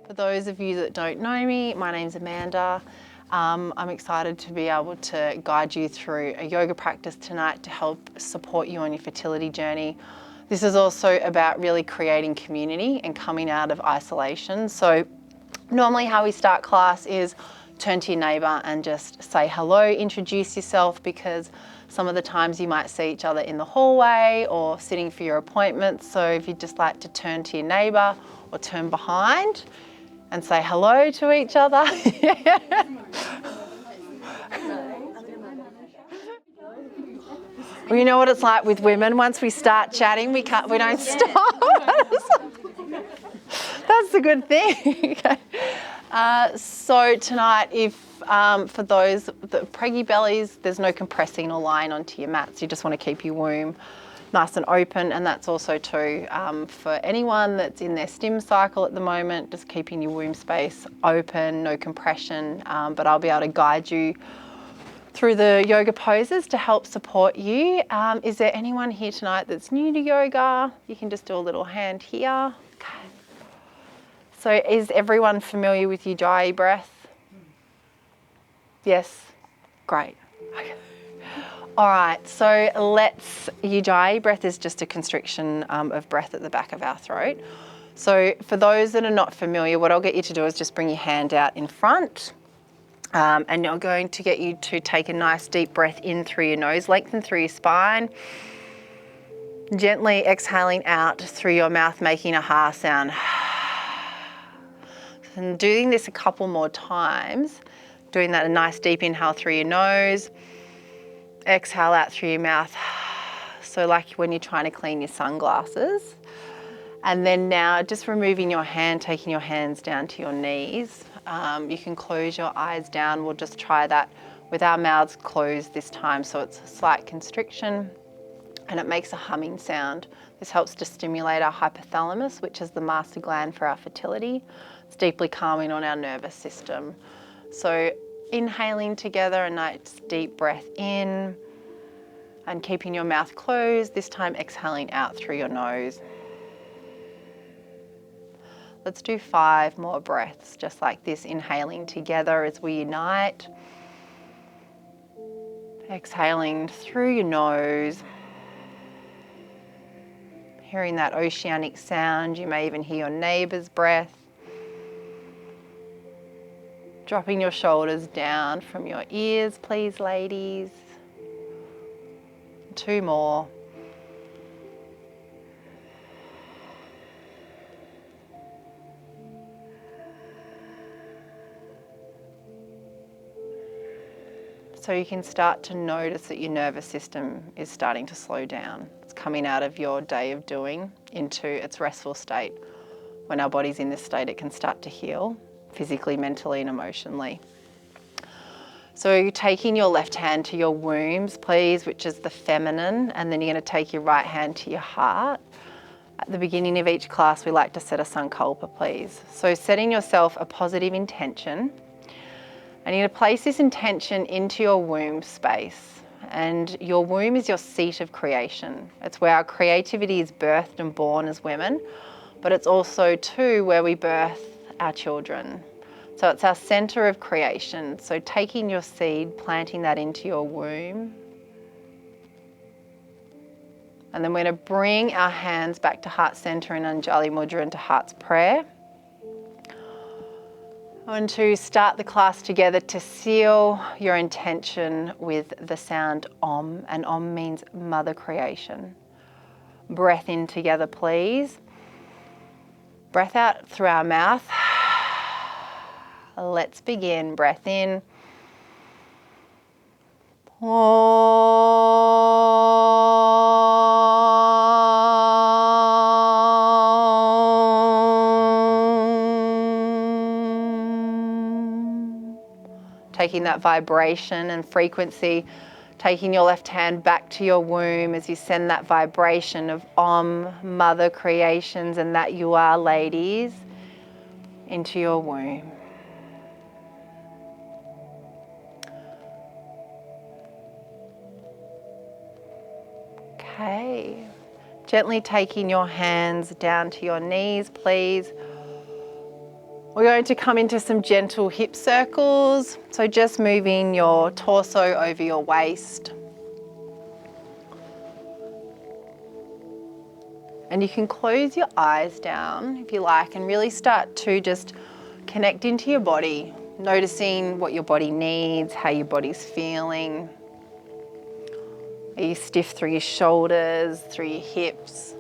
For those of you that don't know me, my name's Amanda. I'm excited to be able to guide you through a yoga practice tonight to help support you on your fertility journey. This is also about really creating community and coming out of isolation. So normally how we start class is turn to your neighbour and just say hello, introduce yourself, because some of the times you might see each other in the hallway or sitting for your appointments. So if you'd just like to turn to your neighbour or turn behind and say hello to each other. Well, you know what it's like with women. Once we start chatting, we don't stop. That's a good thing. So tonight, if for those that preggy bellies, there's no compressing or lying onto your mats. You just want to keep your womb nice and open, and that's also too for anyone that's in their stim cycle at the moment, just keeping your womb space open, no compression, but I'll be able to guide you through the yoga poses to help support you. Is there anyone here tonight that's new to yoga? You can just do a little hand here. Okay. So is everyone familiar with Ujjayi breath? Yes? Great. Okay. All right, so Ujjayi breath is just a constriction of breath at the back of our throat. So for those that are not familiar, what I'll get you to do is just bring your hand out in front, and I'm going to get you to take a nice deep breath in through your nose, lengthen through your spine, gently exhaling out through your mouth, making a ha sound. And doing this a couple more times, doing that a nice deep inhale through your nose, exhale out through your mouth. So like when you're trying to clean your sunglasses. And then now just removing your hand, taking your hands down to your knees. You can close your eyes down. We'll just try that with our mouths closed this time. So it's a slight constriction and it makes a humming sound. This helps to stimulate our hypothalamus, which is the master gland for our fertility. It's deeply calming on our nervous system. So inhaling together, a nice deep breath in and keeping your mouth closed, this time exhaling out through your nose. Let's do 5 more breaths, just like this, inhaling together as we unite. Exhaling through your nose. Hearing that oceanic sound, you may even hear your neighbour's breath. Dropping your shoulders down from your ears, please, ladies. 2 more. So you can start to notice that your nervous system is starting to slow down. It's coming out of your day of doing into its restful state. When our body's in this state, it can start to heal physically, mentally, and emotionally. So you're taking your left hand to your wombs, please, which is the feminine, and then you're going to take your right hand to your heart. At the beginning of each class, we like to set a sankalpa, please. So setting yourself a positive intention, and you're going to place this intention into your womb space. And your womb is your seat of creation. It's where our creativity is birthed and born as women, but it's also too where we birth our children. So it's our center of creation. So taking your seed, planting that into your womb. And then we're going to bring our hands back to heart center in Anjali Mudra into heart's prayer. I want to start the class together to seal your intention with the sound Om, and Om means mother creation. Breath in together, please. Breath out through our mouth. Let's begin. Breath in. Taking that vibration and frequency, taking your left hand back to your womb as you send that vibration of Om, mother creations, and that you are, ladies, into your womb. Okay. Gently taking your hands down to your knees, please. We're going to come into some gentle hip circles. So just moving your torso over your waist. And you can close your eyes down if you like and really start to just connect into your body, noticing what your body needs, how your body's feeling. Are you stiff through your shoulders, through your hips?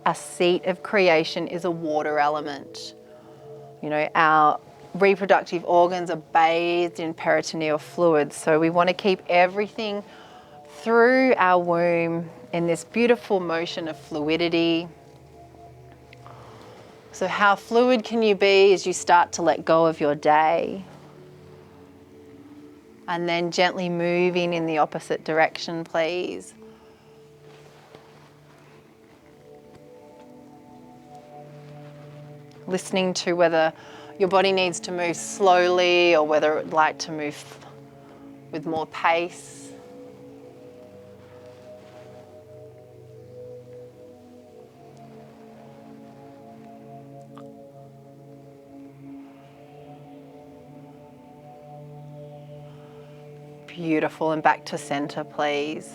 A seat of creation is a water element. You know, our reproductive organs are bathed in peritoneal fluids, so we want to keep everything through our womb in this beautiful motion of fluidity. So how fluid can you be as you start to let go of your day? And then gently moving in the opposite direction, please. Listening to whether your body needs to move slowly or whether it would like to move with more pace. Beautiful, and back to center, please.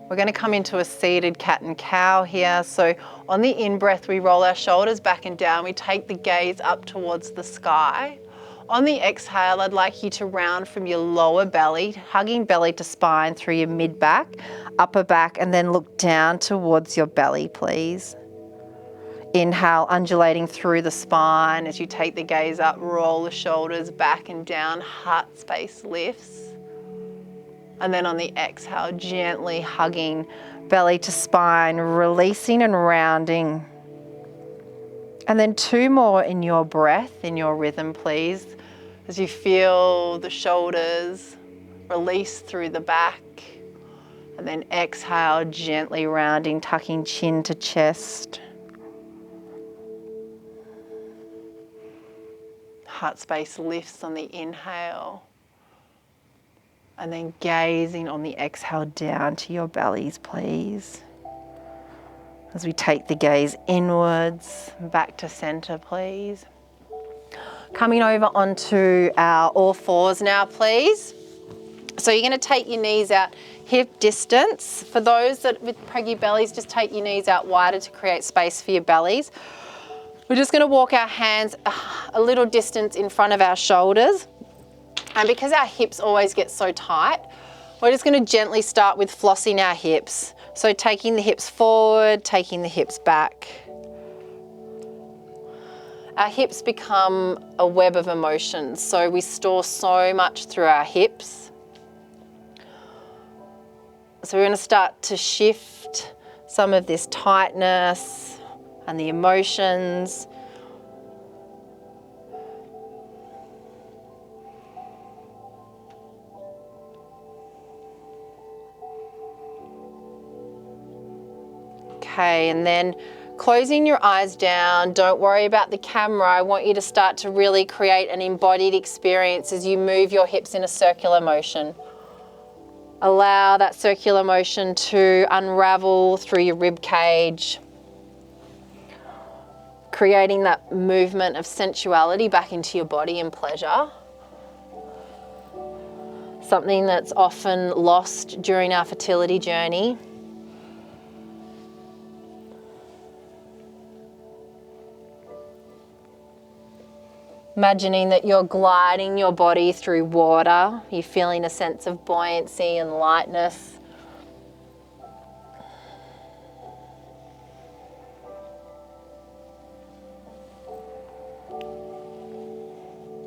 We're going to come into a seated cat and cow here. So on the in-breath, we roll our shoulders back and down. We take the gaze up towards the sky. On the exhale, I'd like you to round from your lower belly, hugging belly to spine through your mid-back, upper back, and then look down towards your belly, please. Inhale, undulating through the spine. As you take the gaze up, roll the shoulders back and down, heart space lifts. And then on the exhale, gently hugging belly to spine, releasing and rounding. And then 2 more in your breath, in your rhythm, please. As you feel the shoulders release through the back. And then exhale, gently rounding, tucking chin to chest. Heart space lifts on the inhale. And then gazing on the exhale down to your bellies, please. As we take the gaze inwards, back to center, please. Coming over onto our all fours now, please. So you're going to take your knees out hip distance. For those that with preggy bellies, just take your knees out wider to create space for your bellies. We're just going to walk our hands a little distance in front of our shoulders. And because our hips always get so tight, we're just going to gently start with flossing our hips. So taking the hips forward, taking the hips back. Our hips become a web of emotions, so we store so much through our hips. So we're going to start to shift some of this tightness and the emotions. Okay, and then closing your eyes down, don't worry about the camera. I want you to start to really create an embodied experience as you move your hips in a circular motion. Allow that circular motion to unravel through your rib cage, creating that movement of sensuality back into your body and pleasure. Something that's often lost during our fertility journey. Imagining that you're gliding your body through water. You're feeling a sense of buoyancy and lightness.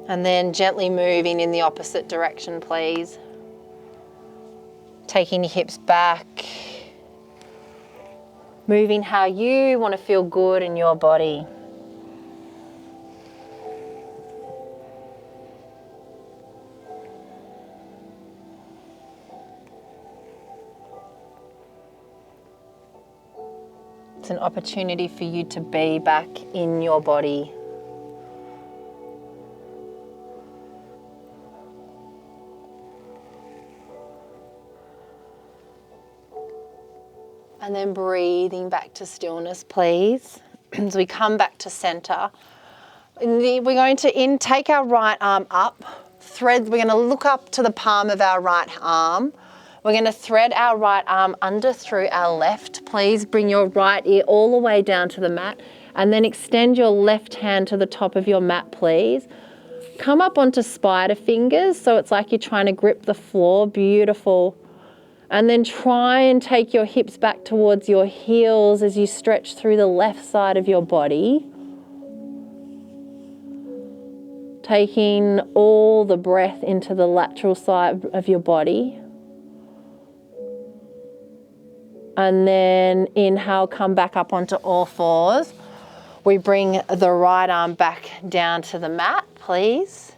And then gently moving in the opposite direction, please. Taking your hips back. Moving how you want to feel good in your body. It's an opportunity for you to be back in your body. And then breathing back to stillness, please. As we come back to center, we're going to take our right arm up, we're going to look up to the palm of our right arm. We're going to thread our right arm under through our left. Please bring your right ear all the way down to the mat, and then extend your left hand to the top of your mat, please. Come up onto spider fingers, so it's like you're trying to grip the floor. Beautiful. And then try and take your hips back towards your heels as you stretch through the left side of your body. Taking all the breath into the lateral side of your body. And then inhale, come back up onto all fours. We bring the right arm back down to the mat, please.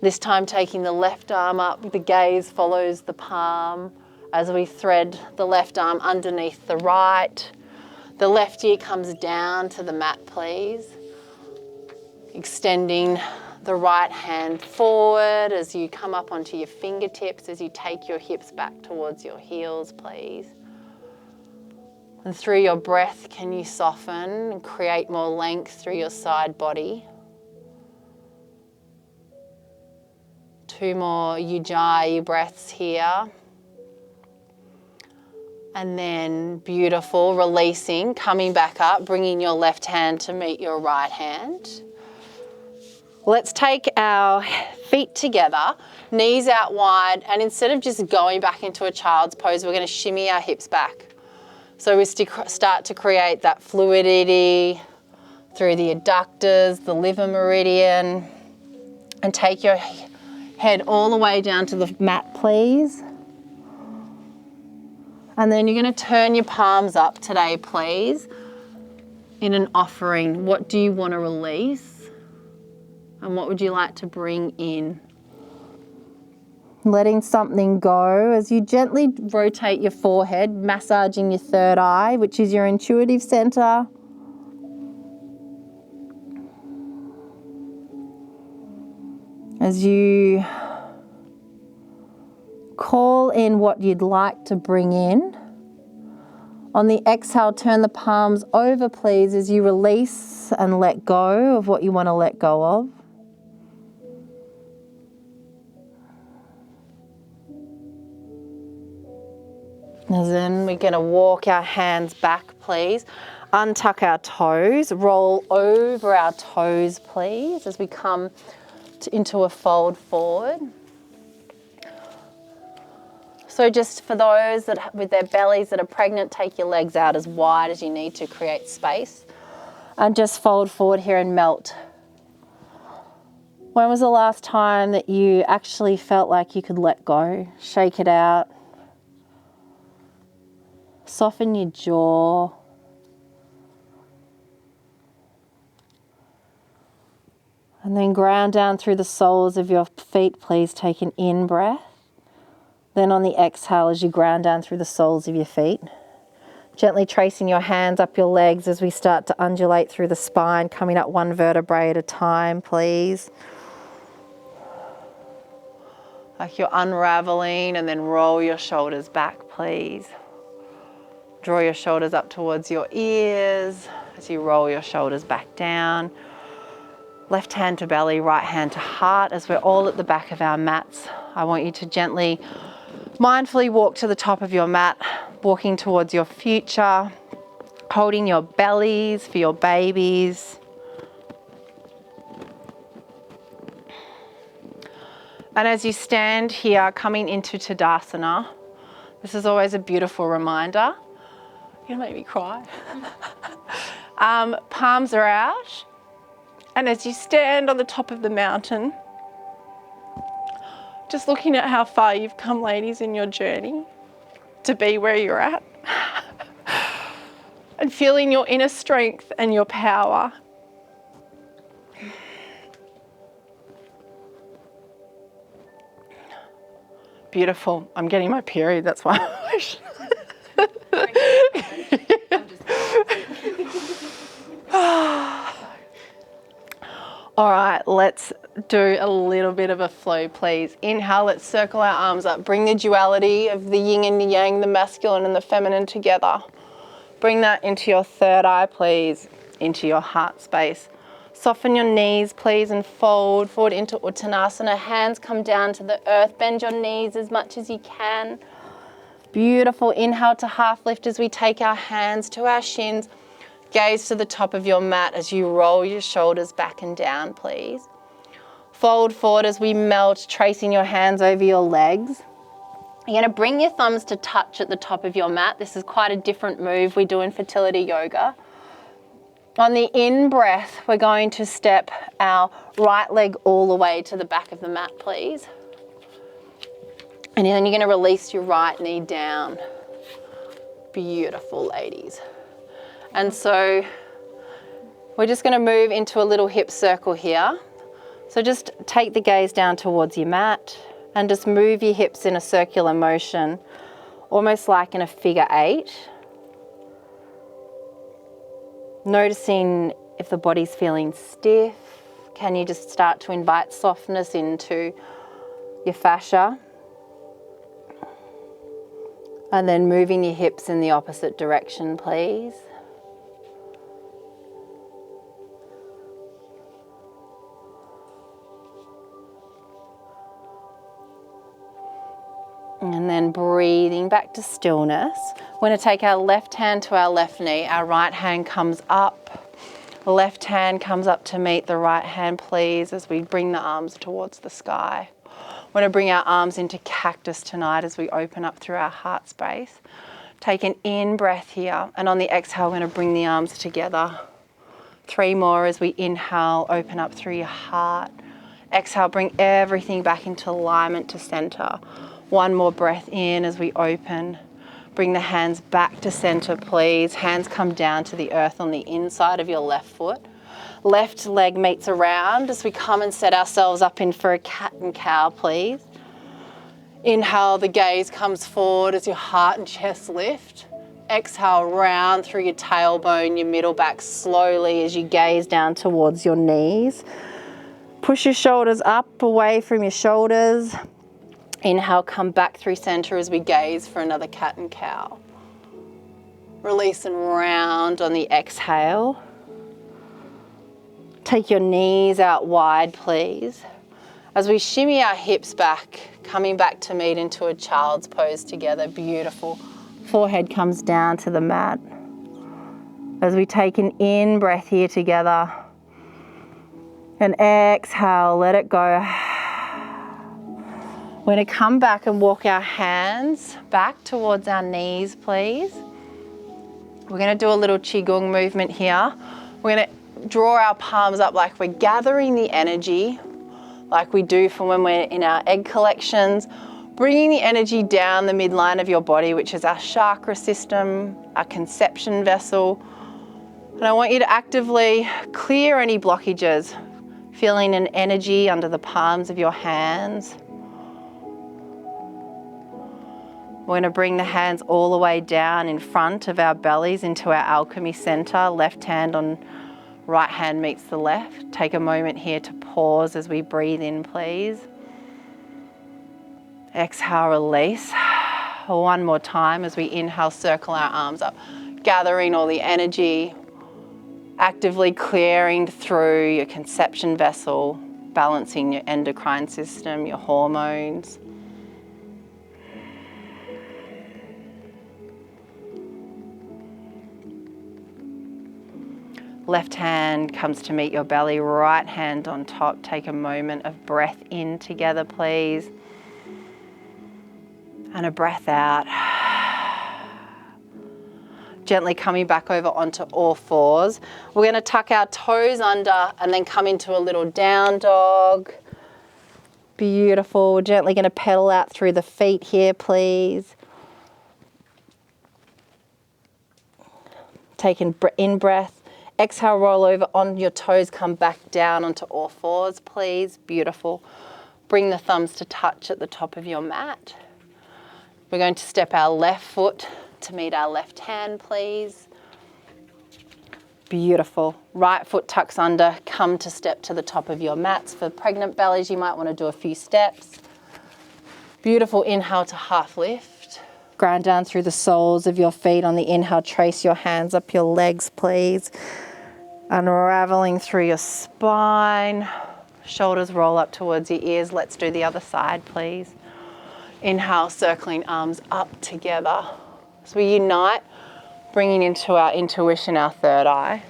This time taking the left arm up, the gaze follows the palm as we thread the left arm underneath the right. The left ear comes down to the mat, please. Extending the right hand forward as you come up onto your fingertips, as you take your hips back towards your heels, please. And through your breath, can you soften and create more length through your side body? 2 more Ujjayi breaths here. And then beautiful, releasing, coming back up, bringing your left hand to meet your right hand. Let's take our feet together, knees out wide, and instead of just going back into a child's pose, we're going to shimmy our hips back. So we start to create that fluidity through the adductors, the liver meridian, and take your head all the way down to the mat, please. And then you're going to turn your palms up today, please, in an offering. What do you want to release? And what would you like to bring in? Letting something go as you gently rotate your forehead, massaging your third eye, which is your intuitive center. As you call in what you'd like to bring in. On the exhale, turn the palms over, please, as you release and let go of what you want to let go of. And then we're going to walk our hands back, please. Untuck our toes, roll over our toes, please, as we come into a fold forward. So just for those that with their bellies that are pregnant, take your legs out as wide as you need to create space. And just fold forward here and melt. When was the last time that you actually felt like you could let go? Shake it out. Soften your jaw. And then ground down through the soles of your feet, please. Take an in breath. Then on the exhale, as you ground down through the soles of your feet, gently tracing your hands up your legs as we start to undulate through the spine, coming up 1 vertebrae at a time, please. Like you're unraveling, and then roll your shoulders back, please. Draw your shoulders up towards your ears as you roll your shoulders back down. Left hand to belly, right hand to heart. As we're all at the back of our mats, I want you to gently, mindfully walk to the top of your mat, walking towards your future, holding your bellies for your babies. And as you stand here, coming into Tadasana, this is always a beautiful reminder. You'll make me cry. Palms are out. And as you stand on the top of the mountain, just looking at how far you've come, ladies, in your journey to be where you're at. And feeling your inner strength and your power. Beautiful. I'm getting my period, that's why. All right, let's do a little bit of a flow, please. Inhale, let's circle our arms up. Bring the duality of the yin and the yang, the masculine and the feminine together. Bring that into your third eye, please, into your heart space. Soften your knees, please, and fold forward into Uttanasana. Hands come down to the earth. Bend your knees as much as you can. Beautiful. Inhale to half lift as we take our hands to our shins. Gaze to the top of your mat as you roll your shoulders back and down, please. Fold forward as we melt, tracing your hands over your legs. You're going to bring your thumbs to touch at the top of your mat. This is quite a different move we do in Fertility Yoga. On the in-breath, we're going to step our right leg all the way to the back of the mat, please. And then you're going to release your right knee down. Beautiful, ladies. And so we're just going to move into a little hip circle here. So just take the gaze down towards your mat and just move your hips in a circular motion, almost like in a figure 8. Noticing if the body's feeling stiff. Can you just start to invite softness into your fascia? And then moving your hips in the opposite direction, please. And then breathing back to stillness. We're going to take our left hand to our left knee. Our right hand comes up. The left hand comes up to meet the right hand, please, as we bring the arms towards the sky. We're going to bring our arms into cactus tonight as we open up through our heart space. Take an in-breath here, and on the exhale, we're going to bring the arms together. 3 more as we inhale, open up through your heart. Exhale, bring everything back into alignment to center. 1 more breath in as we open. Bring the hands back to center, please. Hands come down to the earth on the inside of your left foot. Left leg meets around as we come and set ourselves up in for a cat and cow, please. Inhale, the gaze comes forward as your heart and chest lift. Exhale, round through your tailbone, your middle back slowly as you gaze down towards your knees. Push your shoulders up, away from your shoulders. Inhale, come back through center as we gaze for another cat and cow. Release and round on the exhale. Take your knees out wide, please. As we shimmy our hips back, coming back to meet into a child's pose together. Beautiful. Forehead comes down to the mat. As we take an in-breath here together. And exhale, let it go. We're going to come back and walk our hands back towards our knees, please. We're going to do a little qigong movement here. We're going to draw our palms up like we're gathering the energy, like we do from when we're in our egg collections, bringing the energy down the midline of your body, which is our chakra system, our conception vessel. And I want you to actively clear any blockages, feeling an energy under the palms of your hands. We're going to bring the hands all the way down in front of our bellies into our alchemy center. Left hand on right hand meets the left. Take a moment here to pause as we breathe in, please. Exhale, release. 1 more time as we inhale, circle our arms up, gathering all the energy, actively clearing through your conception vessel, balancing your endocrine system, your hormones. Left hand comes to meet your belly, right hand on top. Take a moment of breath in together, please. And a breath out. Gently coming back over onto all fours. We're going to tuck our toes under and then come into a little down dog. Beautiful. We're gently going to pedal out through the feet here, please. Take an in-breath. Exhale, roll over on your toes, come back down onto all fours, please. Beautiful. Bring the thumbs to touch at the top of your mat. We're going to step our left foot to meet our left hand, please. Beautiful. Right foot tucks under, come to step to the top of your mats. For pregnant bellies, you might want to do a few steps. Beautiful inhale to half lift. Ground down through the soles of your feet. On the inhale, trace your hands up your legs, please. Unraveling through your spine. Shoulders roll up towards your ears. Let's do the other side, please. Inhale, circling arms up together. So we unite, bringing into our intuition, our third eye.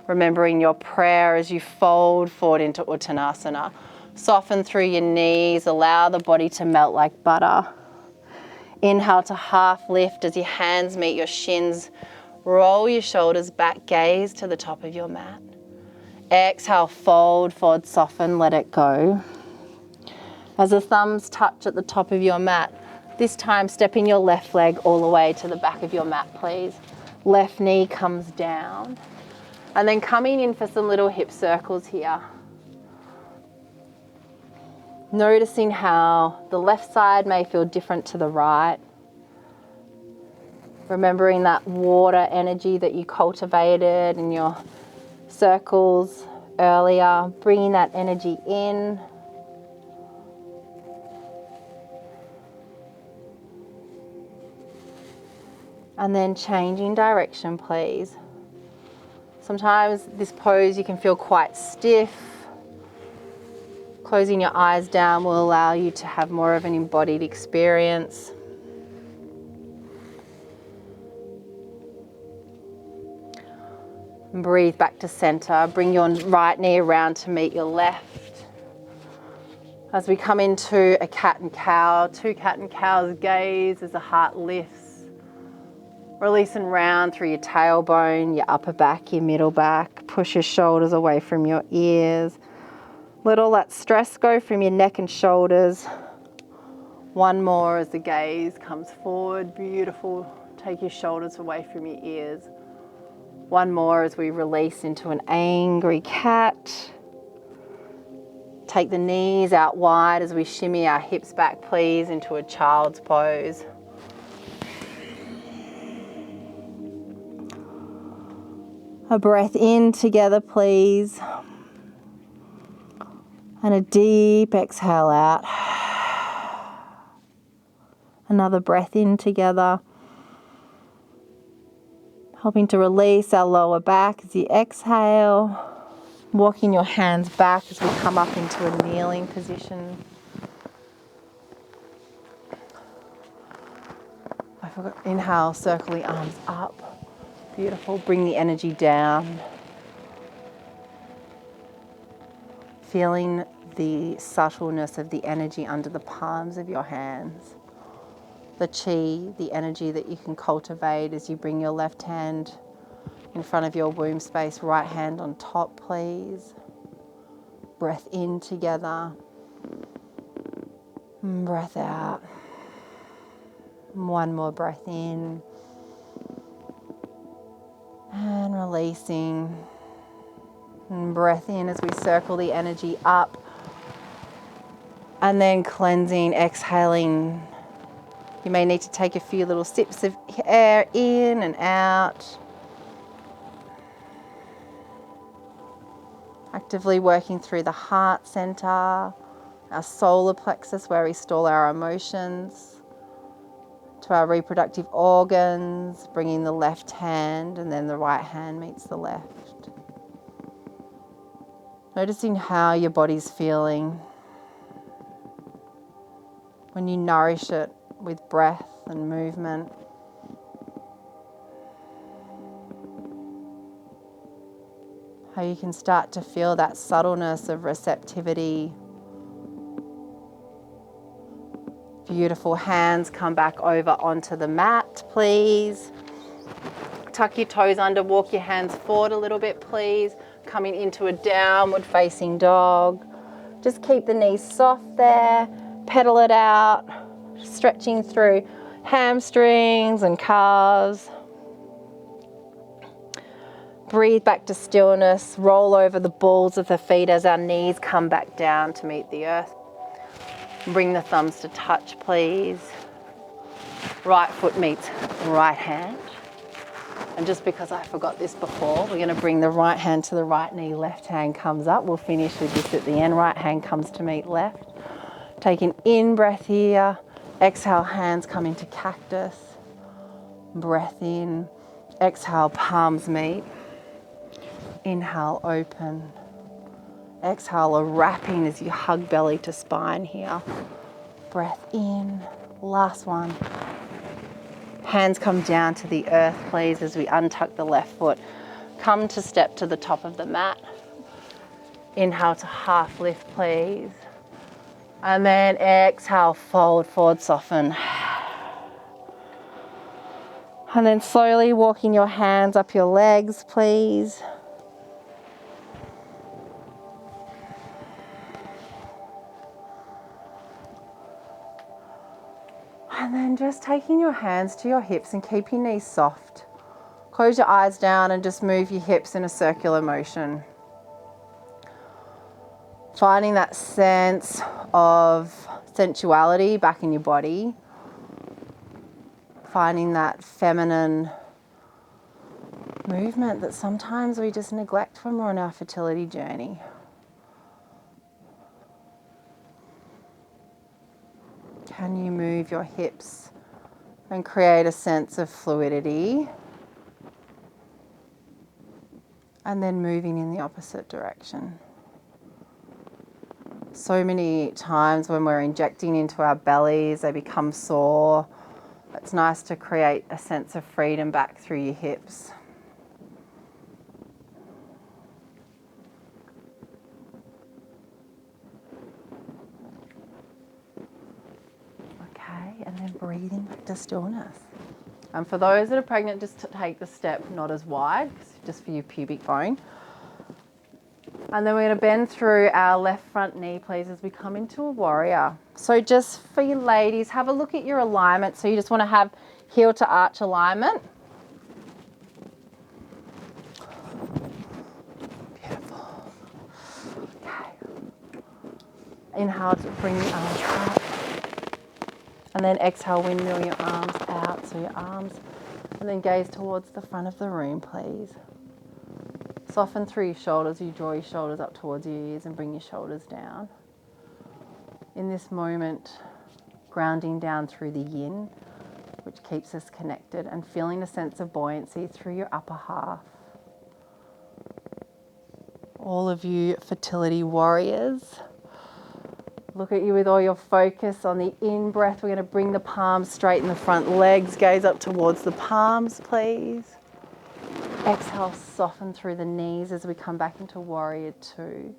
Remembering your prayer as you fold forward into Uttanasana. Soften through your knees, allow the body to melt like butter. Inhale to half lift as your hands meet your shins. Roll your shoulders back, gaze to the top of your mat. Exhale, fold forward, soften, let it go. As the thumbs touch at the top of your mat, this time stepping your left leg all the way to the back of your mat, please. Left knee comes down. And then coming in for some little hip circles here. Noticing how the left side may feel different to the right. Remembering that water energy that you cultivated in your circles earlier. Bringing that energy in. And then changing direction, please. Sometimes this pose you can feel quite stiff. Closing your eyes down will allow you to have more of an embodied experience. And breathe back to center. Bring your right knee around to meet your left. As we come into a cat and cow, two cat and cows, gaze as the heart lifts. Release and round through your tailbone, your upper back, your middle back. Push your shoulders away from your ears. Let all that stress go from your neck and shoulders. One more as the gaze comes forward. Beautiful. Take your shoulders away from your ears. One more as we release into an angry cat. Take the knees out wide as we shimmy our hips back, please, into a child's pose. A breath in together, please. And a deep exhale out. Another breath in together. Helping to release our lower back as you exhale. Walking your hands back as we come up into a kneeling position. I forgot. Inhale, circle the arms up. Beautiful. Bring the energy down. Feeling the subtleness of the energy under the palms of your hands. The chi, the energy that you can cultivate as you bring your left hand in front of your womb space, right hand on top, please. Breath in together. Breath out. One more breath in. And releasing. And breath in as we circle the energy up. And then cleansing, exhaling. You may need to take a few little sips of air in and out. Actively working through the heart center, our solar plexus where we store our emotions, to our reproductive organs, bringing the left hand and then the right hand meets the left. Noticing how your body's feeling when you nourish it with breath and movement. How you can start to feel that subtleness of receptivity. Beautiful. Hands come back over onto the mat, please. Tuck your toes under, walk your hands forward a little bit, please. Coming into a downward facing dog. Just keep the knees soft there. Pedal it out. Stretching through hamstrings and calves. Breathe back to stillness. Roll over the balls of the feet as our knees come back down to meet the earth. Bring the thumbs to touch, please. Right foot meets right hand. And just because I forgot this before, we're going to bring the right hand to the right knee, left hand comes up. We'll finish with this at the end. Right hand comes to meet left. Take an in breath here. Exhale, hands come into cactus. Breath in. Exhale, palms meet. Inhale, open. Exhale, a wrapping as you hug belly to spine here. Breath in. Last one. Hands come down to the earth, please, as we untuck the left foot. Come to step to the top of the mat. Inhale to half lift, please. And then exhale, fold forward, soften. And then slowly walking your hands up your legs, please. And then just taking your hands to your hips and keep your knees soft. Close your eyes down and just move your hips in a circular motion. Finding that sense of sensuality back in your body. Finding that feminine movement that sometimes we just neglect when we're on our fertility journey. Can you move your hips and create a sense of fluidity? And then moving in the opposite direction. So many times when we're injecting into our bellies, they become sore. It's nice to create a sense of freedom back through your hips. And then breathing back to stillness. And for those that are pregnant, just to take the step not as wide, just for your pubic bone. And then we're going to bend through our left front knee, please, as we come into a warrior. So just for you ladies, have a look at your alignment. So you just want to have heel to arch alignment. Beautiful. Okay. Inhale to bring the arms up. And then exhale, windmill your arms out, so your arms, and then gaze towards the front of the room, please. Soften through your shoulders, you draw your shoulders up towards your ears and bring your shoulders down. In this moment, grounding down through the yin, which keeps us connected, and feeling a sense of buoyancy through your upper half. All of you fertility warriors, look at you with all your focus on the in-breath. We're going to bring the palms straight in the front legs. Gaze up towards the palms, please. Exhale, soften through the knees as we come back into warrior two.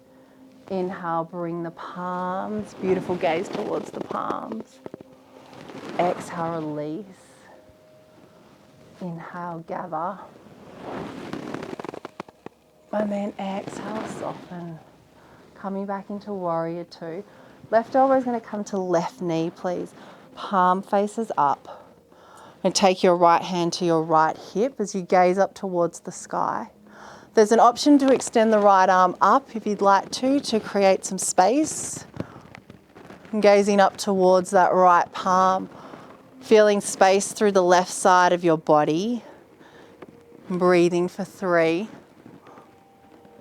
Inhale, bring the palms. Beautiful gaze towards the palms. Exhale, release. Inhale, gather. And then exhale, soften. Coming back into warrior two. Left elbow is going to come to left knee, please. Palm faces up. And take your right hand to your right hip as you gaze up towards the sky. There's an option to extend the right arm up if you'd like to create some space. And gazing up towards that right palm, feeling space through the left side of your body. Breathing for 3,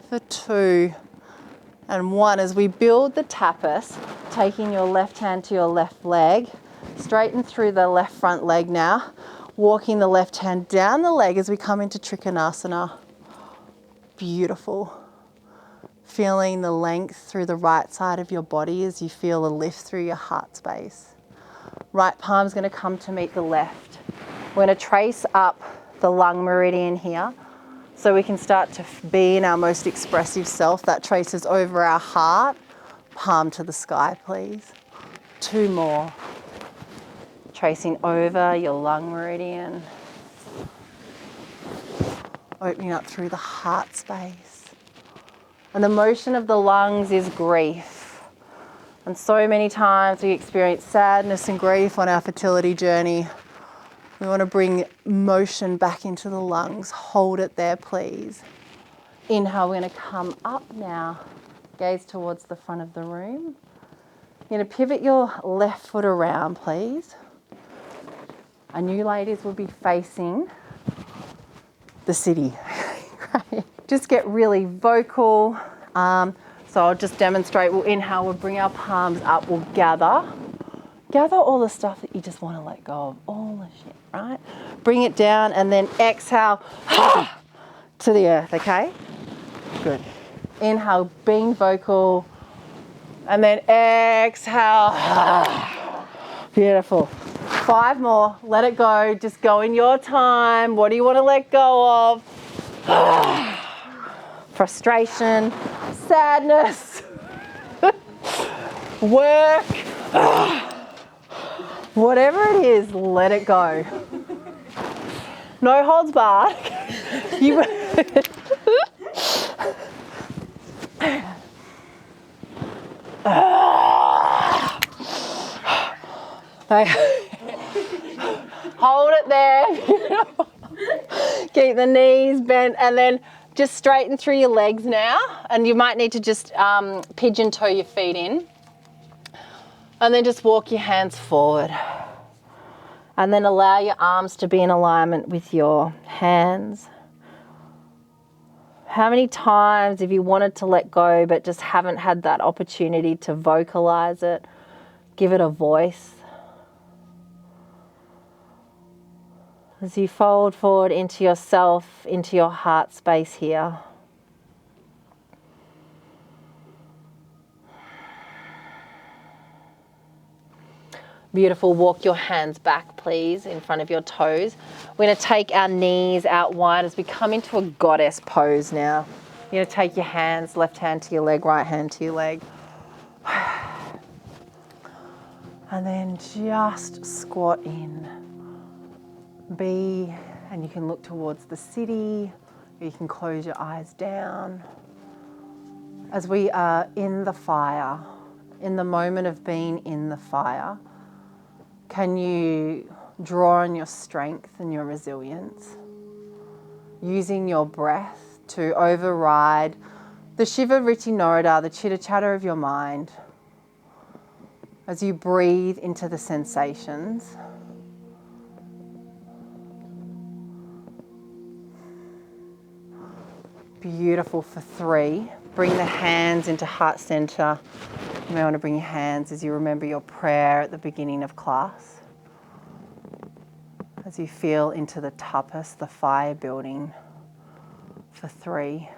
for 2, and 1 as we build the tapas, taking your left hand to your left leg, straighten through the left front leg now, walking the left hand down the leg as we come into Trikonasana. Beautiful. Feeling the length through the right side of your body as you feel a lift through your heart space. Right palm's going to come to meet the left. We're going to trace up the lung meridian here, so we can start to be in our most expressive self. That traces over our heart. Palm to the sky, please. 2 more. Tracing over your lung meridian. Opening up through the heart space. And the motion of the lungs is grief. And so many times we experience sadness and grief on our fertility journey. We want to bring motion back into the lungs. Hold it there, please. Inhale, we're going to come up now. Gaze towards the front of the room. You're going to pivot your left foot around, please. And you ladies will be facing the city. Great. Just get really vocal. So I'll just demonstrate. We'll inhale, we'll bring our palms up, we'll gather all the stuff that you just want to let go of, all the shit, right? Bring it down and then exhale to the earth, okay? Good. Inhale, being vocal, and then exhale. Beautiful. 5 more, let it go, just go in your time. What do you want to let go of? Frustration, sadness, work, whatever it is, let it go. No holds barred. You hold it there. Keep the knees bent and then just straighten through your legs now. And you might need to just pigeon toe your feet in. And then just walk your hands forward. And then allow your arms to be in alignment with your hands. How many times have you wanted to let go but just haven't had that opportunity to vocalize it, give it a voice? As you fold forward into yourself, into your heart space here. Beautiful. Walk your hands back, please, in front of your toes. We're going to take our knees out wide as we come into a goddess pose now. You're going to take your hands, left hand to your leg, right hand to your leg. And then just squat in. And you can look towards the city, or you can close your eyes down. As we are in the fire, in the moment of being in the fire, can you draw on your strength and your resilience, using your breath to override the shiva vritti narada, the chitter chatter of your mind, as you breathe into the sensations. Beautiful. For 3. Bring the hands into heart center. You may want to bring your hands as you remember your prayer at the beginning of class. As you feel into the tapas, the fire building. For 3.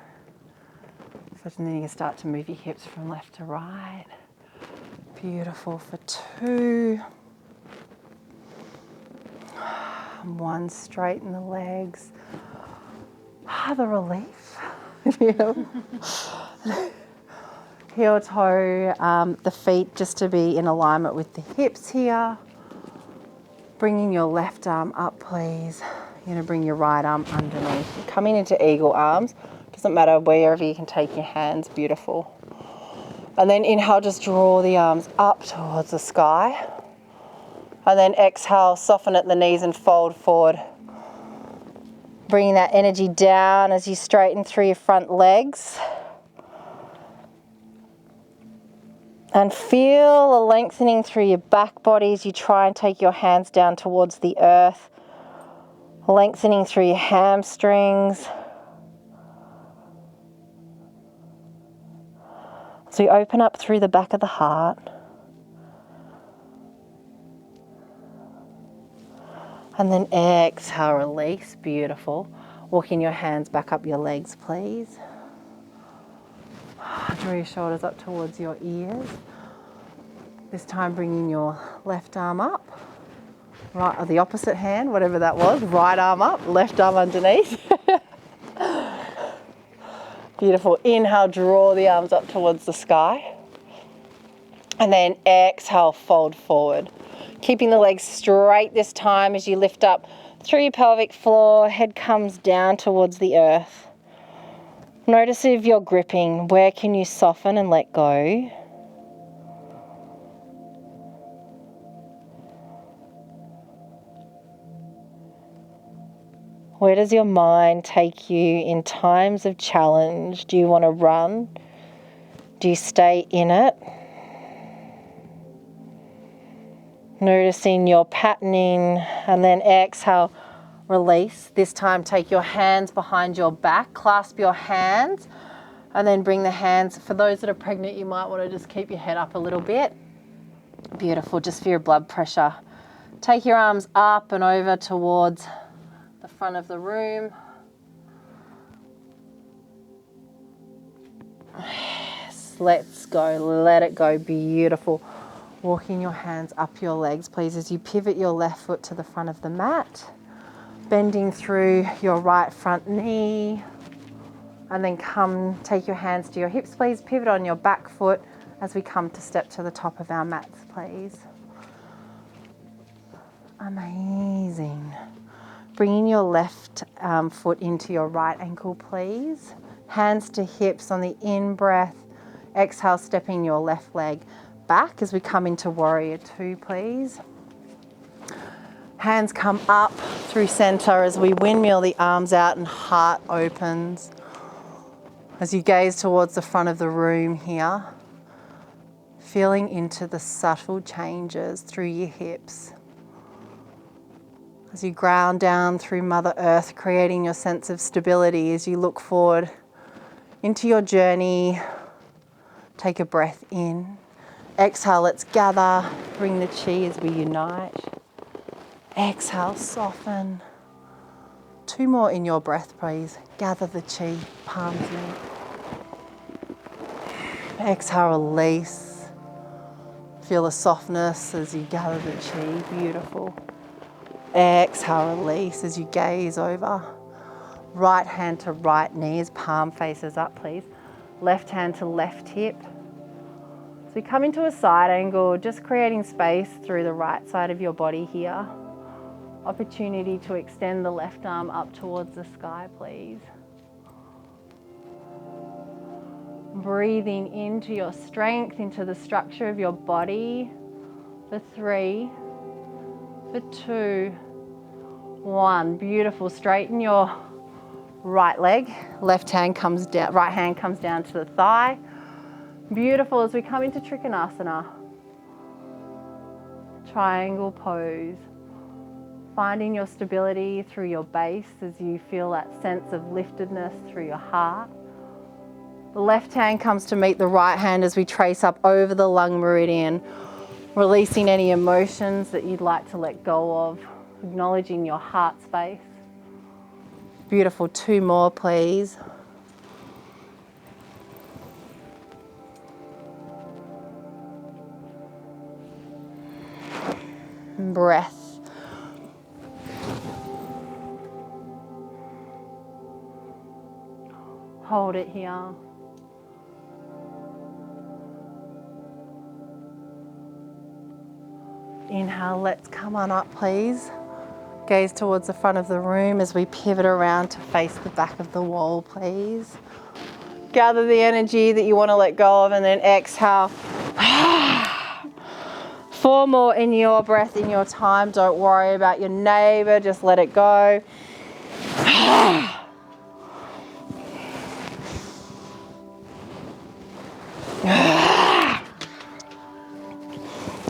And then you can start to move your hips from left to right. Beautiful. For 2. 1, straighten the legs. The relief. Heel toe, the feet just to be in alignment with the hips here. Bringing your left arm up, please. You're going to bring your right arm underneath. You're coming into eagle arms. Doesn't matter, wherever you can take your hands. Beautiful. And then inhale, just draw the arms up towards the sky. And then exhale, soften at the knees and fold forward. Bringing that energy down as you straighten through your front legs. And feel a lengthening through your back body as you try and take your hands down towards the earth. Lengthening through your hamstrings. So you open up through the back of the heart. And then exhale, release. Beautiful. Walking your hands back up your legs, please. Draw your shoulders up towards your ears. This time bringing your left arm up. Right, or the opposite hand, whatever that was. Right arm up, left arm underneath. Beautiful. Inhale, draw the arms up towards the sky. And then exhale, fold forward. Keeping the legs straight this time as you lift up through your pelvic floor, head comes down towards the earth. Notice if you're gripping, where can you soften and let go? Where does your mind take you in times of challenge? Do you want to run? Do you stay in it? Noticing your patterning, and then exhale, Release. This time take your hands behind your back, clasp your hands, and then bring the hands. For those that are pregnant, you might want to just keep your head up a little bit. Beautiful, just for your blood pressure. Take your arms up and over towards the front of the room. Yes, let's go, let it go, beautiful. Walking your hands up your legs, please, as you pivot your left foot to the front of the mat. Bending through your right front knee. And then take your hands to your hips, please. Pivot on your back foot as we come to step to the top of our mats, please. Amazing. Bringing your left foot into your right ankle, please. Hands to hips on the in-breath. Exhale, stepping your left leg back as we come into Warrior Two, please. Hands come up through center as we windmill the arms out and heart opens. As you gaze towards the front of the room here, feeling into the subtle changes through your hips. As you ground down through Mother Earth, creating your sense of stability as you look forward into your journey. Take a breath in. Exhale, let's gather. Bring the chi as we unite. Exhale, soften. Two more in your breath, please. Gather the chi, palms in. Exhale, release. Feel the softness as you gather the chi, beautiful. Exhale, release as you gaze over. Right hand to right knee as palm faces up, please. Left hand to left hip. So we come into a side angle, just creating space through the right side of your body here. Opportunity to extend the left arm up towards the sky, please. Breathing into your strength, into the structure of your body. For 3, for 2, 1. Beautiful. Straighten your right leg. Left hand comes down, right hand comes down to the thigh. Beautiful. As we come into Trikonasana. Triangle pose. Finding your stability through your base as you feel that sense of liftedness through your heart. The left hand comes to meet the right hand as we trace up over the lung meridian, releasing any emotions that you'd like to let go of, acknowledging your heart space. Beautiful. 2 more, please. Breath. Hold it here. Inhale, let's come on up, please. Gaze towards the front of the room as we pivot around to face the back of the wall, please. Gather the energy that you want to let go of and then exhale. 4 more in your breath, in your time. Don't worry about your neighbor, just let it go.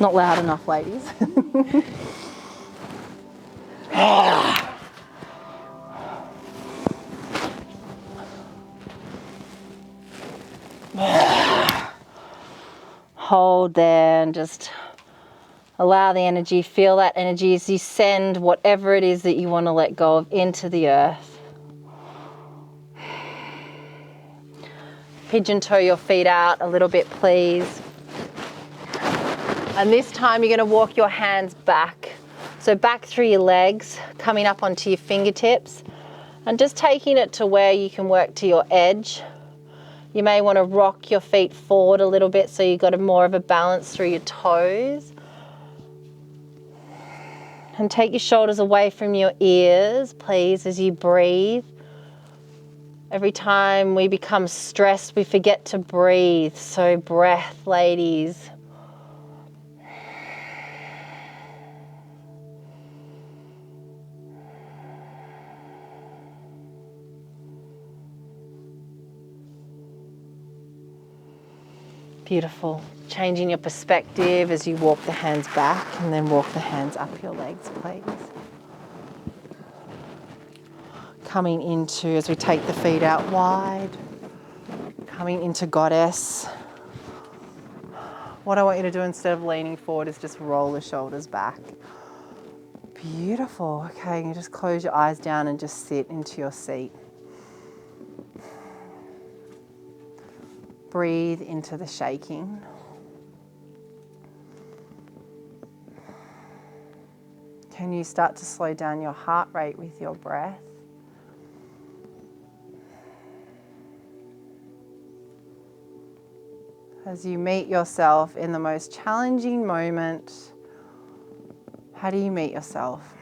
Not loud enough, ladies. Hold there and just allow the energy, feel that energy as you send whatever it is that you want to let go of into the earth. Pigeon toe your feet out a little bit, please. And this time you're going to walk your hands back. So back through your legs, coming up onto your fingertips and just taking it to where you can work to your edge. You may want to rock your feet forward a little bit so you've got more of a balance through your toes. And take your shoulders away from your ears, please, as you breathe. Every time we become stressed, we forget to breathe. So breath, ladies. Beautiful. Changing your perspective as you walk the hands back and then walk the hands up your legs, please. coming into, as we take the feet out wide, coming into goddess. What I want you to do instead of leaning forward is just roll the shoulders back. Beautiful. Okay, you just close your eyes down and just sit into your seat. Breathe into the shaking. Can you start to slow down your heart rate with your breath? As you meet yourself in the most challenging moment, how do you meet yourself?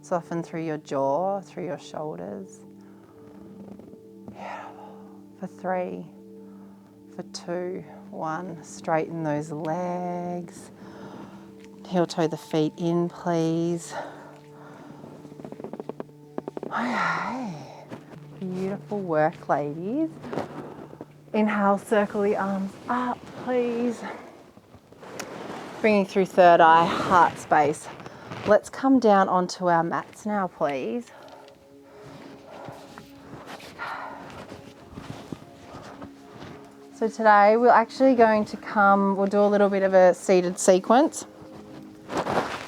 Soften through your jaw, through your shoulders. Beautiful. For 3, for 2, 1. Straighten those legs. Heel toe the feet in, please. Okay. Beautiful work, ladies. Inhale, circle the arms up, please. Bringing through third eye, heart space. Let's come down onto our mats now, please. So today we're actually going to we'll do a little bit of a seated sequence.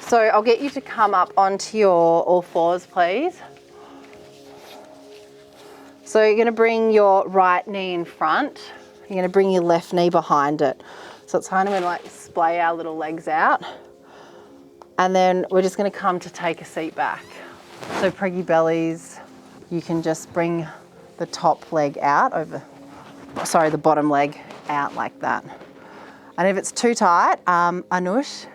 So I'll get you to come up onto your all fours, please. So you're going to bring your right knee in front. You're going to bring your left knee behind it. So it's kind of going to like splay our little legs out. And then we're just going to come to take a seat back. So preggy bellies, you can just bring the top leg out the bottom leg out like that. And if it's too tight, Anush,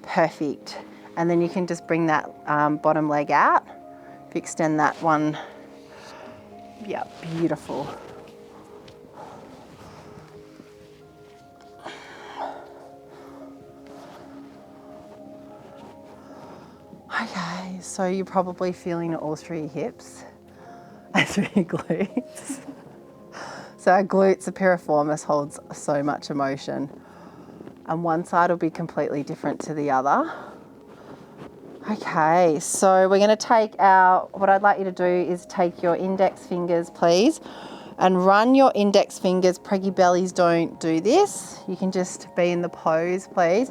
perfect. And then you can just bring that bottom leg out. If you extend that one, yeah, beautiful. Okay, so you're probably feeling it all through your hips and through your glutes. So our glutes, the piriformis holds so much emotion. And one side will be completely different to the other. Okay, so we're going to take what I'd like you to do is take your index fingers, please, and run your index fingers. Preggy bellies don't do this. You can just be in the pose, please.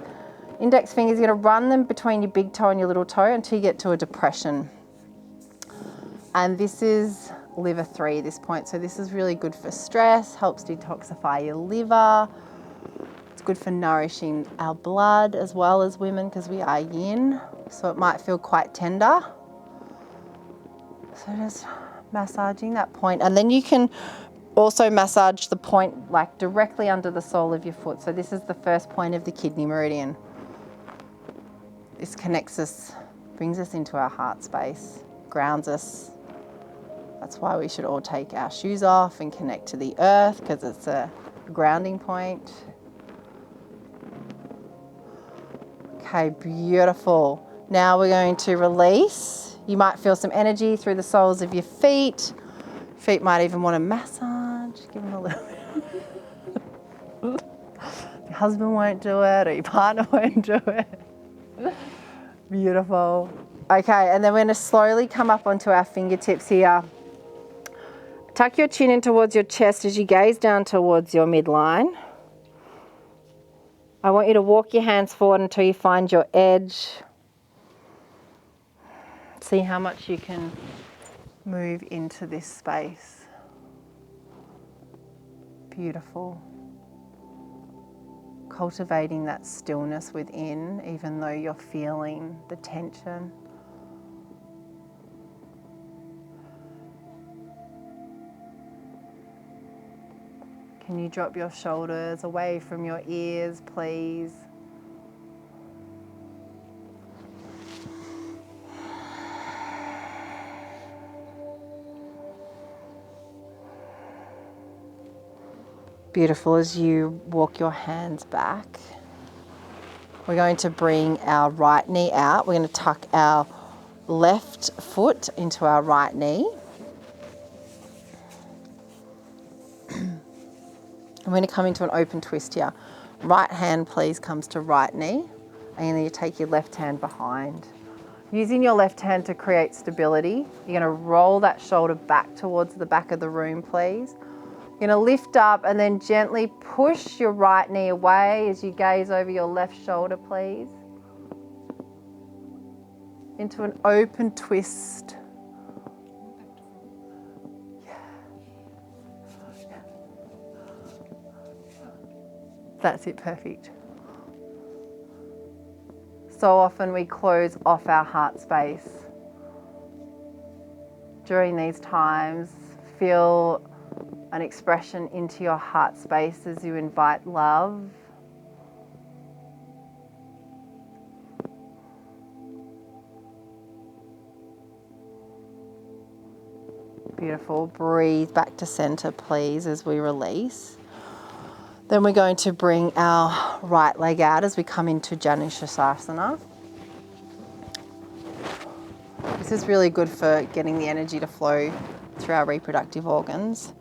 Index fingers, you're going to run them between your big toe and your little toe until you get to a depression. And this is liver 3, this point. So this is really good for stress, helps detoxify your liver. It's good for nourishing our blood as well as women because we are yin. So it might feel quite tender. So just massaging that point. And then you can also massage the point like directly under the sole of your foot. So this is the first point of the kidney meridian. This connects us, brings us into our heart space, grounds us. That's why we should all take our shoes off and connect to the earth because it's a grounding point. Okay, beautiful. Now we're going to release. You might feel some energy through the soles of your feet. Feet might even want a massage. Give them a little bit. Your husband won't do it or your partner won't do it. Beautiful. Okay, and then we're going to slowly come up onto our fingertips here. Tuck your chin in towards your chest as you gaze down towards your midline. I want you to walk your hands forward until you find your edge. See how much you can move into this space. Beautiful. Cultivating that stillness within, even though you're feeling the tension. Can you drop your shoulders away from your ears, please? Beautiful. As you walk your hands back, we're going to bring our right knee out. We're going to tuck our left foot into our right knee. I'm going to come into an open twist here. Right hand, please, comes to right knee. And then you take your left hand behind. Using your left hand to create stability, you're going to roll that shoulder back towards the back of the room, please. You're going to lift up and then gently push your right knee away as you gaze over your left shoulder, please. Into an open twist. That's it, perfect. So often we close off our heart space. During these times, feel an expression into your heart space as you invite love. Beautiful. Breathe back to center, please, as we release. Then we're going to bring our right leg out as we come into Janushasana. This is really good for getting the energy to flow through our reproductive organs.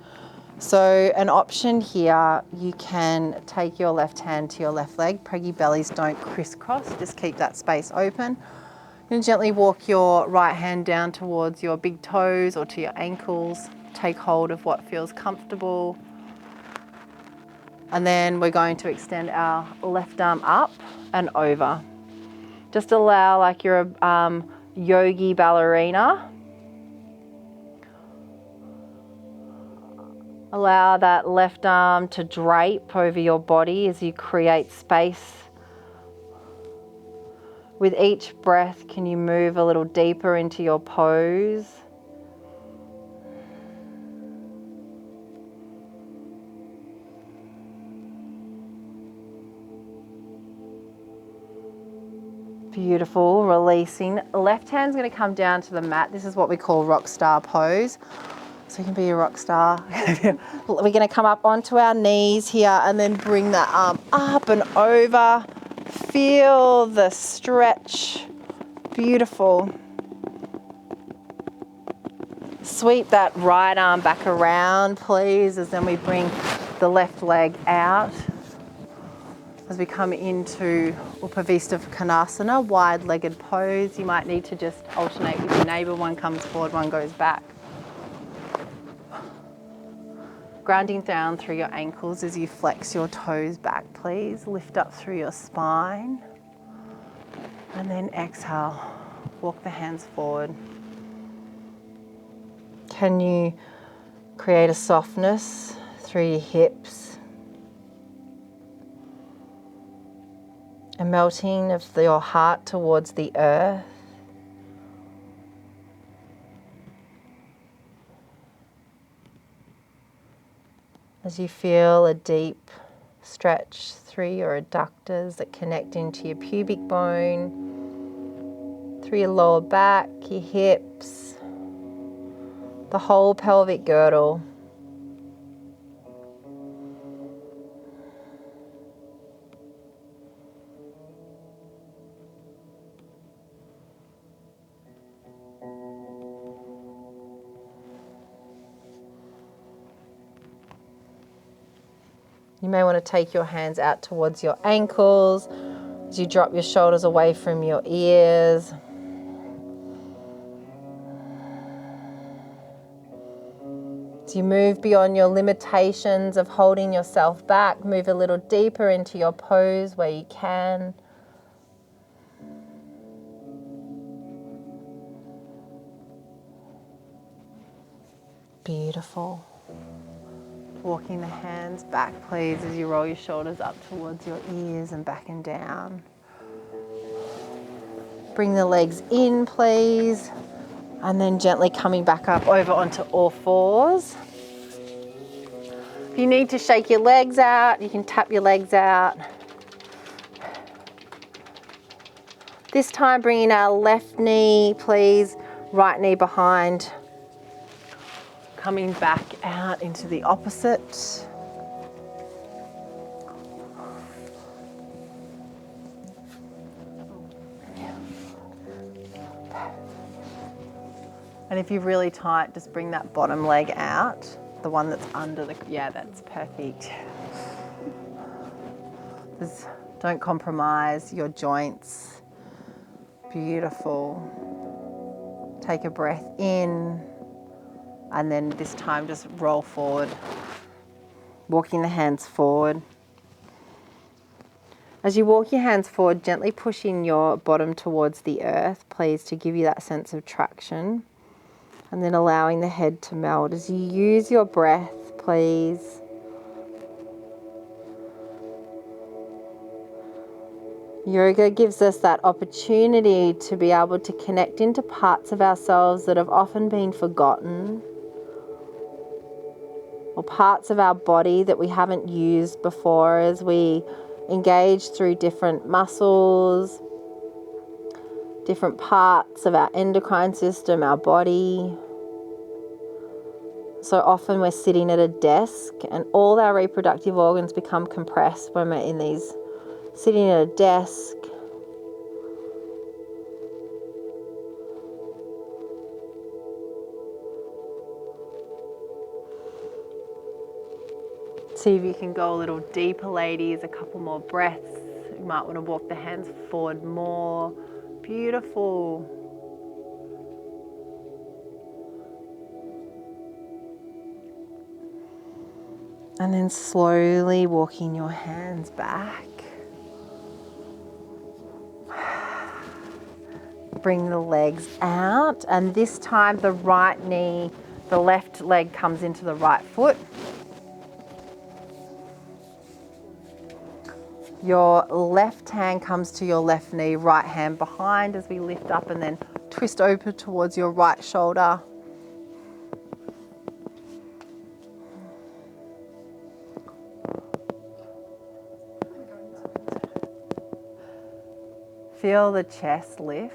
So an option here, you can take your left hand to your left leg. Preggy bellies don't crisscross, just keep that space open. And gently walk your right hand down towards your big toes or to your ankles. Take hold of what feels comfortable. And then we're going to extend our left arm up and over. Just allow like you're a yogi ballerina. Allow that left arm to drape over your body as you create space. With each breath, can you move a little deeper into your pose? Beautiful, releasing. Left hand's going to come down to the mat. This is what we call rock star pose. So you can be a rock star. We're going to come up onto our knees here and then bring that arm up and over. Feel the stretch. Beautiful. Sweep that right arm back around, please, as then we bring the left leg out. As we come into Upavista Konasana, wide-legged pose, you might need to just alternate with your neighbour. One comes forward, one goes back. Grounding down through your ankles as you flex your toes back, please. Lift up through your spine. And then exhale, walk the hands forward. Can you create a softness through your hips? A melting of your heart towards the earth. As you feel a deep stretch through your adductors that connect into your pubic bone, through your lower back, your hips, the whole pelvic girdle. You may want to take your hands out towards your ankles as you drop your shoulders away from your ears. As you move beyond your limitations of holding yourself back, move a little deeper into your pose where you can. Beautiful. Walking the hands back, please, as you roll your shoulders up towards your ears and back and down. Bring the legs in, please, and then gently coming back up over onto all fours. If you need to shake your legs out, you can tap your legs out. This time bringing our left knee, please, right knee behind. Coming back out into the opposite. And if you're really tight, just bring that bottom leg out, the one that's under the, yeah, that's perfect. Don't compromise your joints. Beautiful. Take a breath in, and then this time just roll forward, walking the hands forward. As you walk your hands forward, gently pushing your bottom towards the earth, please, to give you that sense of traction. And then allowing the head to melt. As you use your breath, please, yoga gives us that opportunity to be able to connect into parts of ourselves that have often been forgotten, or parts of our body that we haven't used before, as we engage through different muscles, different parts of our endocrine system, our body. So often we're sitting at a desk and all our reproductive organs become compressed when we're in these, sitting at a desk. See if you can go a little deeper, ladies. A couple more breaths. You might want to walk the hands forward more. Beautiful. And then slowly walking your hands back. Bring the legs out, and this time the right knee, the left leg comes into the right foot. Your left hand comes to your left knee, right hand behind as we lift up, and then twist over towards your right shoulder. Feel the chest lift.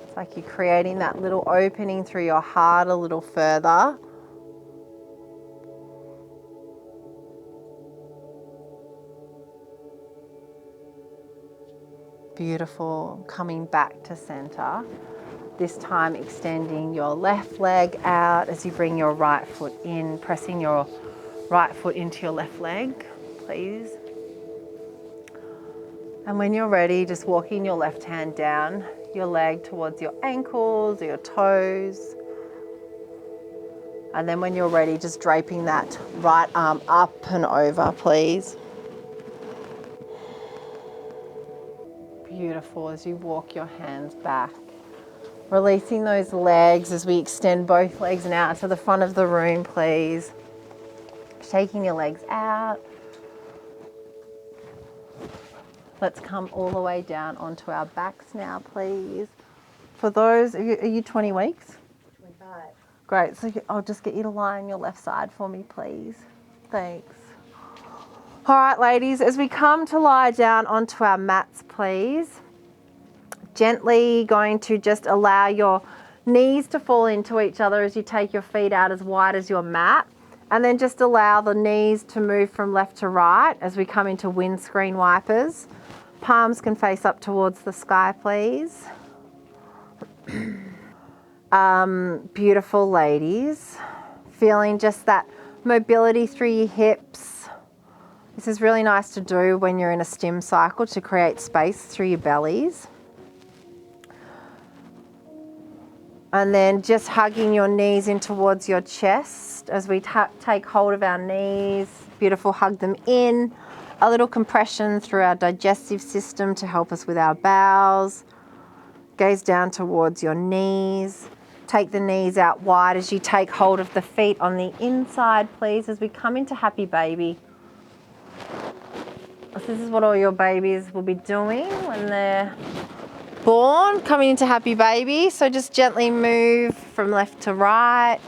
It's like you're creating that little opening through your heart a little further. Beautiful. Coming back to center. This time extending your left leg out as you bring your right foot in, pressing your right foot into your left leg, please. And when you're ready, just walking your left hand down your leg towards your ankles or your toes. And then when you're ready, just draping that right arm up and over, please. Beautiful. As you walk your hands back. Releasing those legs as we extend both legs now to the front of the room, please. Shaking your legs out. Let's come all the way down onto our backs now, please. For those, are you 20 weeks? 25. Great, so I'll just get you to lie on your left side for me, please. Thanks. All right, ladies, as we come to lie down onto our mats, please. Gently going to just allow your knees to fall into each other as you take your feet out as wide as your mat. And then just allow the knees to move from left to right as we come into windscreen wipers. Palms can face up towards the sky, please. Beautiful, ladies. Feeling just that mobility through your hips. This is really nice to do when you're in a stim cycle to create space through your bellies. And then just hugging your knees in towards your chest as we take hold of our knees. Beautiful, hug them in. A little compression through our digestive system to help us with our bowels. Gaze down towards your knees. Take the knees out wide as you take hold of the feet on the inside, please, as we come into happy baby. This is what all your babies will be doing when they're born, coming into happy baby. So just gently move from left to right,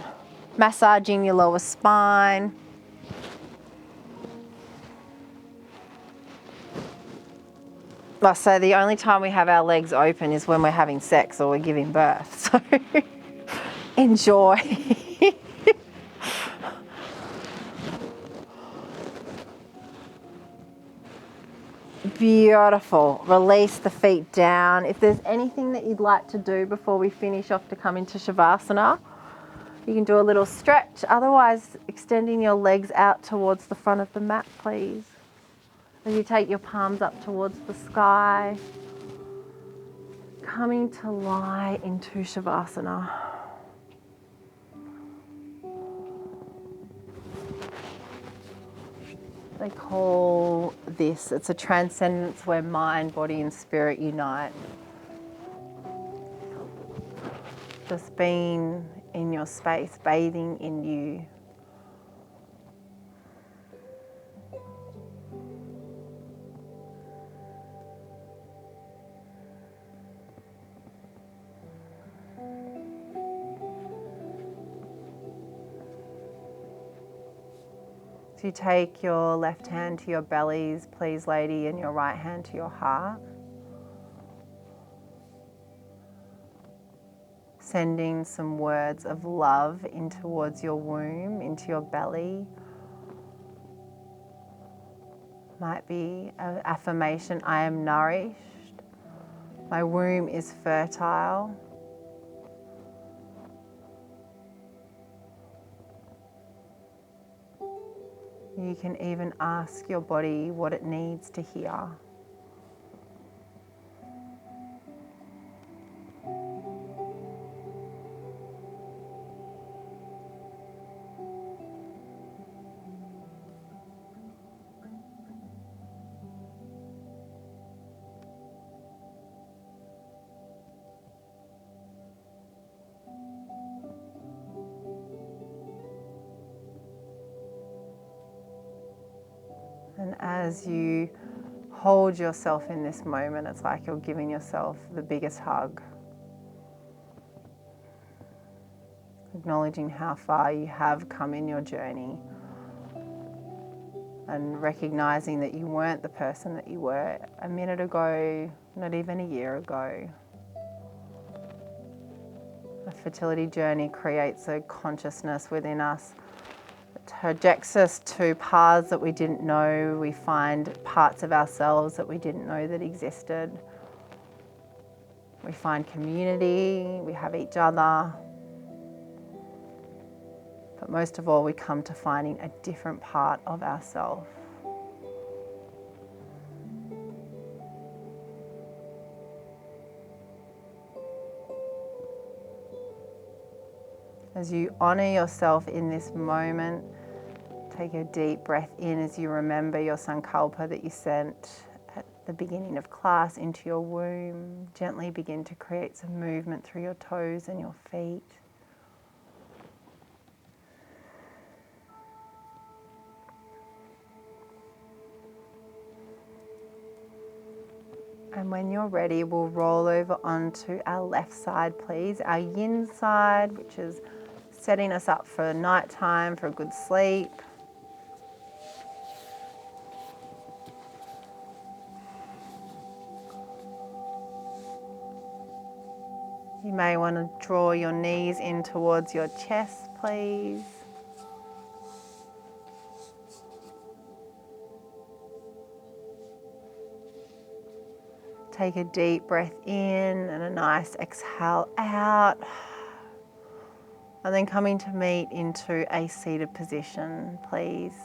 massaging your lower spine. So the only time we have our legs open is when we're having sex or we're giving birth. So enjoy. Beautiful. Release the feet down. If there's anything that you'd like to do before we finish off to come into Shavasana, you can do a little stretch. Otherwise, extending your legs out towards the front of the mat, please. As you take your palms up towards the sky. Coming to lie into Shavasana. They call this, it's a transcendence where mind, body and spirit unite. Just being in your space, bathing in you. So you take your left hand to your bellies, please lady, and your right hand to your heart. Sending some words of love in towards your womb, into your belly. Might be an affirmation, I am nourished. My womb is fertile. You can even ask your body what it needs to hear. And as you hold yourself in this moment, it's like you're giving yourself the biggest hug. Acknowledging how far you have come in your journey. And recognizing that you weren't the person that you were a minute ago, not even a year ago. A fertility journey creates a consciousness within us. It projects us to paths that we didn't know. We find parts of ourselves that we didn't know that existed. We find community, we have each other. But most of all, we come to finding a different part of ourselves. As you honor yourself in this moment, take a deep breath in as you remember your sankalpa that you sent at the beginning of class into your womb. Gently begin to create some movement through your toes and your feet. And when you're ready, we'll roll over onto our left side, please. Our yin side, which is setting us up for nighttime, for a good sleep. You may want to draw your knees in towards your chest, please. Take a deep breath in and a nice exhale out. And then coming to meet into a seated position, please.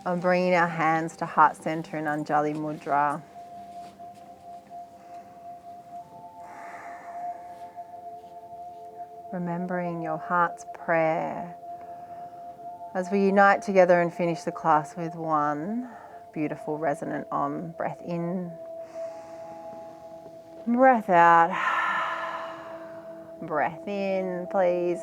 And bringing our hands to heart center in Anjali Mudra. Remembering your heart's prayer as we unite together and finish the class with one beautiful resonant Om. Breath in, breath out, breath in, please.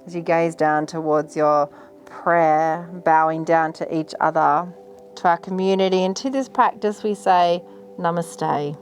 As you gaze down towards your prayer, bowing down to each other, to our community, and to this practice we say Namaste.